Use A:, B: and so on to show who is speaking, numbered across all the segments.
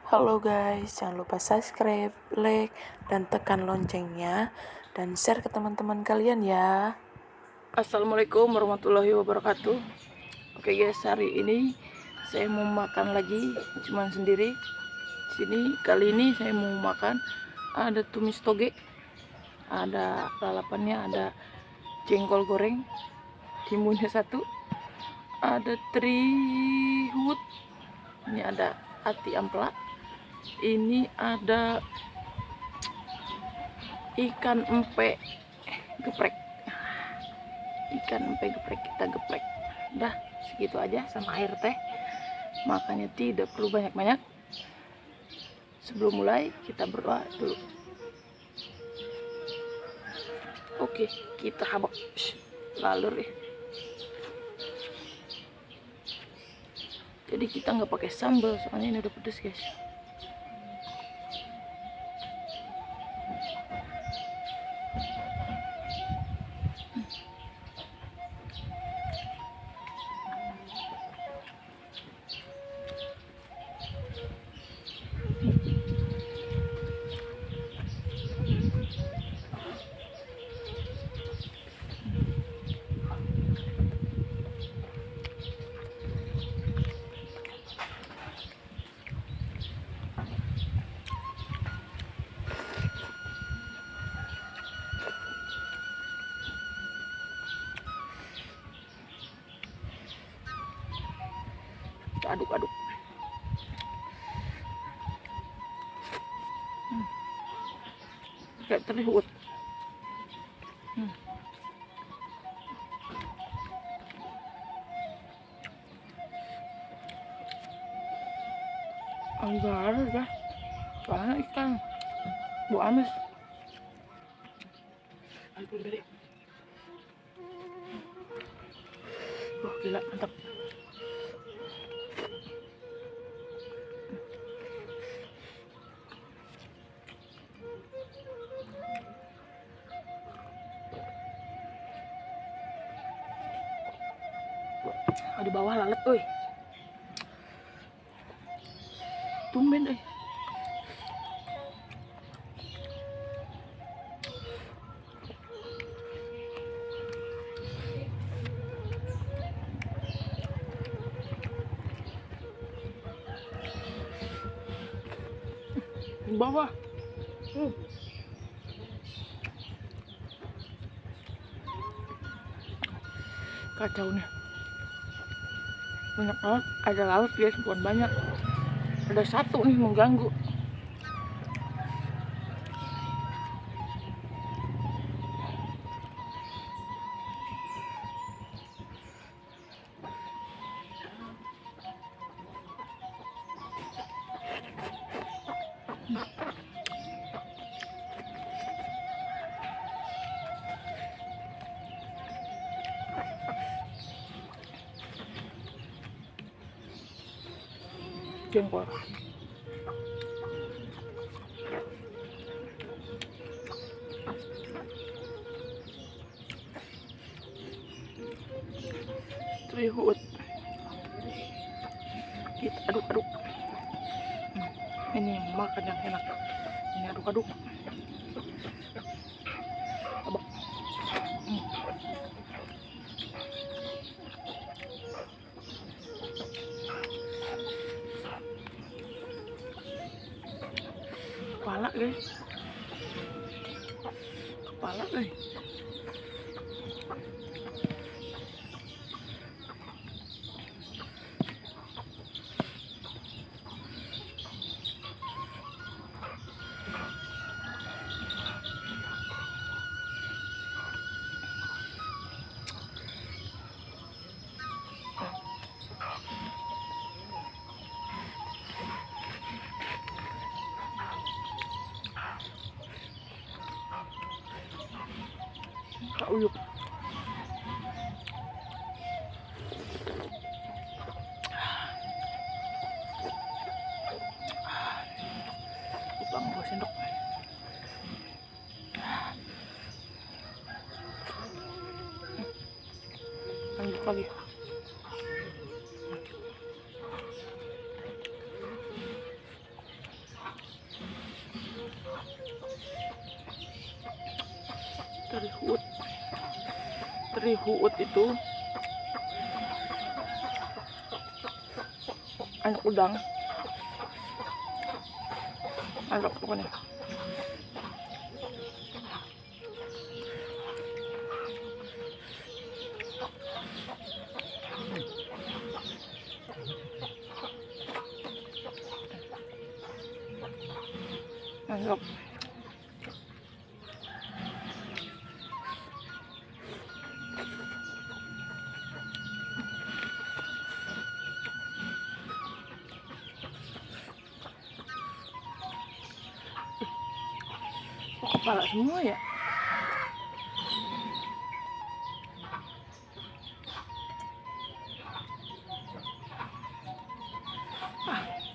A: Halo guys, jangan lupa subscribe, like, dan tekan loncengnya, dan share ke teman-teman kalian ya. Assalamualaikum warahmatullahi wabarakatuh. Oke guys, hari ini saya mau makan lagi, cuman sendiri. Sini kali ini saya mau makan ada tumis toge, ada lalapannya, ada jengkol goreng, timunnya satu, ada trihut, ini ada ati ampela, ini ada ikan empe geprek. Ikan empe geprek kita geprek. Udah segitu aja sama air teh. Makanya tidak perlu banyak-banyak. Sebelum mulai kita berdoa dulu. Oke, kita habak lalur ya. Jadi kita nggak pakai sambal soalnya ini udah pedes guys. Kita aduk-aduk. Kayak terlihat. Enggak ada dah. Soalnya ikan bu amis. Ampun beri. Gila mantap. Di bawah lalat, oi. Tumben, oi. Di bawah. Kacau nih. Banyak lalat, ada lalat guys, bukan banyak. Ada satu nih mengganggu. Jengkol. Trihut. Kita aduk-aduk. Ini makan yang enak. Ini aduk-aduk. Abak. Kepala guys. Kepala guys. Kak uyuk. Upang bawa sendok. Lanjut lagi. teri huut itu anak udang, mantap pokoknya. Mantap. Kok kepala semua ya?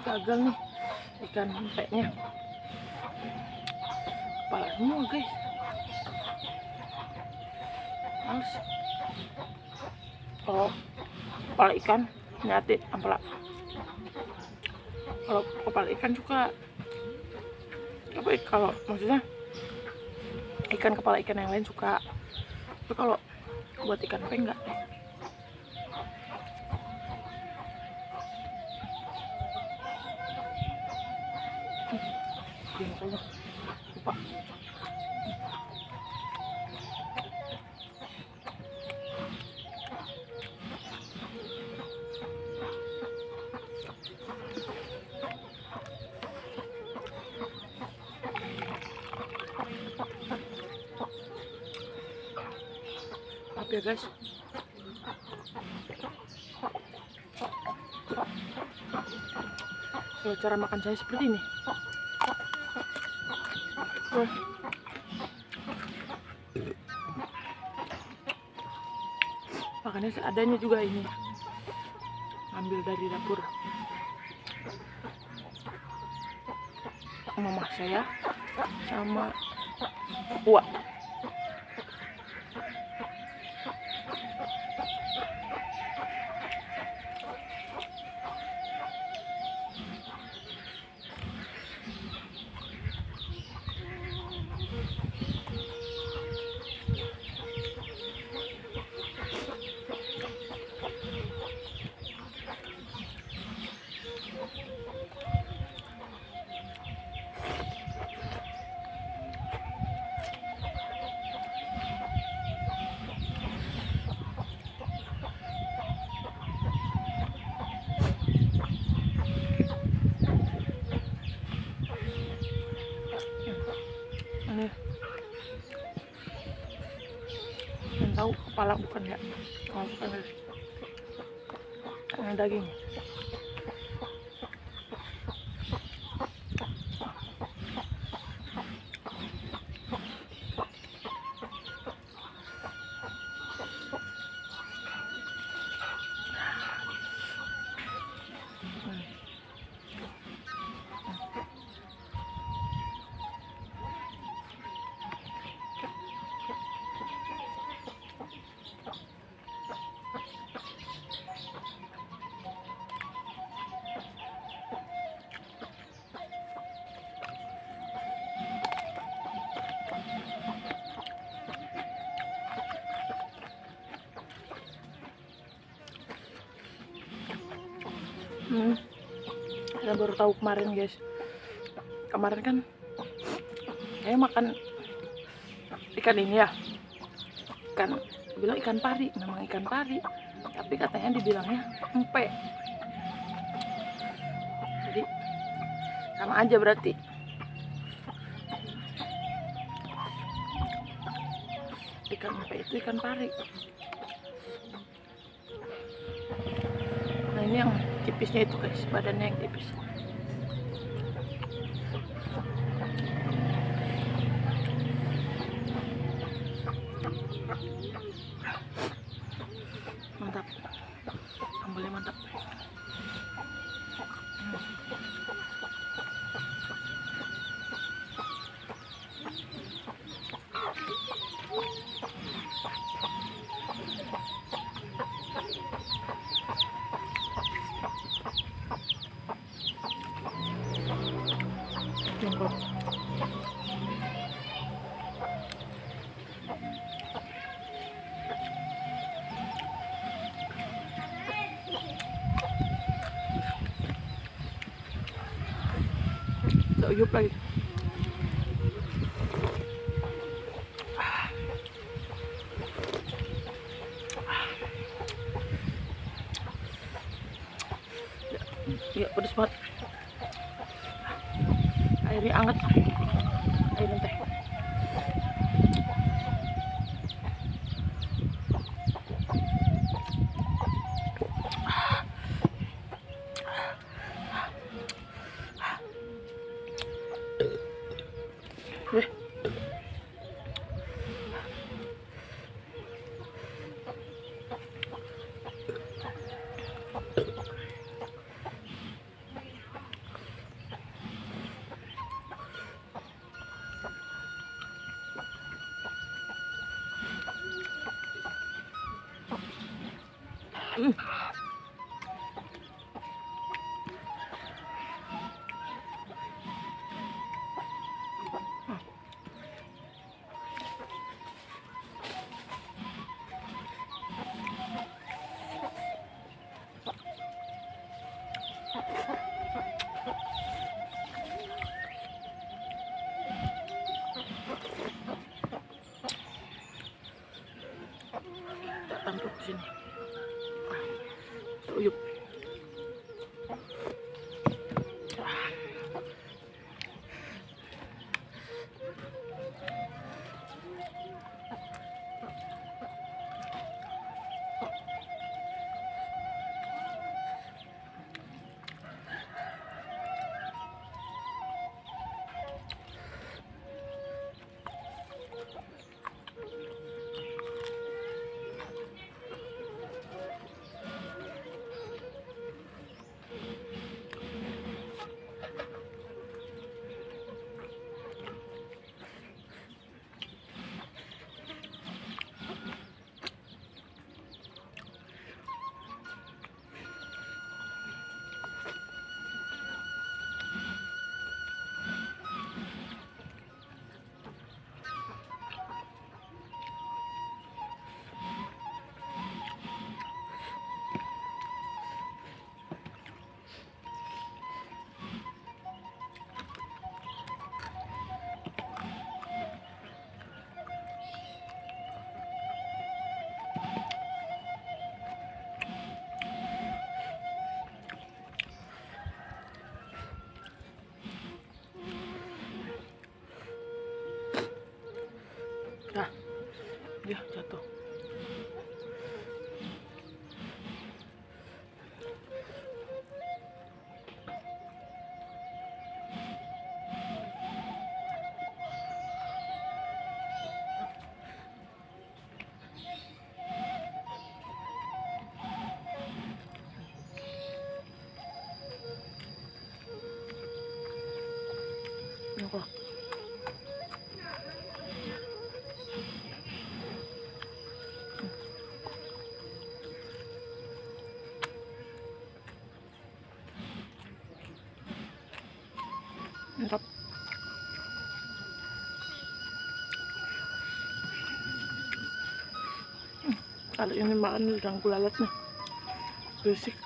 A: Gagal nih ikan empeknya, kepala semua guys. Males kalau kepala ikan nyatit ampela. Kalau kepala ikan suka apa ya, kalau maksudnya ikan kepala ikan yang lain suka, tapi kalau buat ikan empek enggak deh. Lupa. Maaf ya guys. Kalau cara makan saya seperti ini. Makannya seadanya juga ini, ambil dari dapur mama saya sama Wak. Yang tahu kepala bukan ya, kalau bukan karena daging. Saya baru tahu kemarin guys. Kemarin kan saya makan ikan ini ya, bilang ikan pari, memang ikan pari, tapi katanya dibilangnya empek. Jadi sama aja berarti. Ikan empek itu ikan pari. Nah ini yang tipisnya itu guys, badannya yang tipis. Mantap, sambalnya mantap. Jengkol. uyup lagi. Ya, pedes banget. Airnya anget. Airnya teh. Tak tampuk di sini. Uyup. Nah, dia jatuh. Apa? Mantap. Kalau ini makan udang bulalat nih, berisik.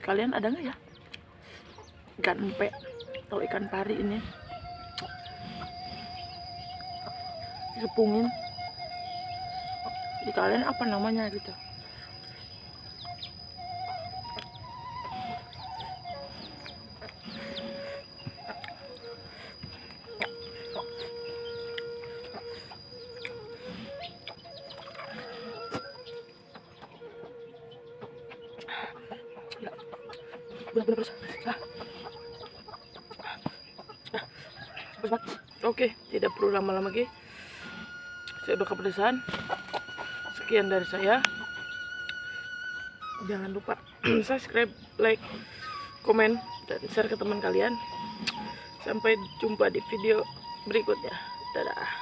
A: Kalian ada nggak ya ikan empek atau ikan pari ini dikepungin? Di kalian apa namanya gitu? Bener-bener pedes banget. Oke, tidak perlu lama-lama lagi. Saya udah kepedesan. Sekian dari saya. Jangan lupa subscribe, like, komen, dan share ke teman kalian. Sampai jumpa di video berikutnya. Dadah.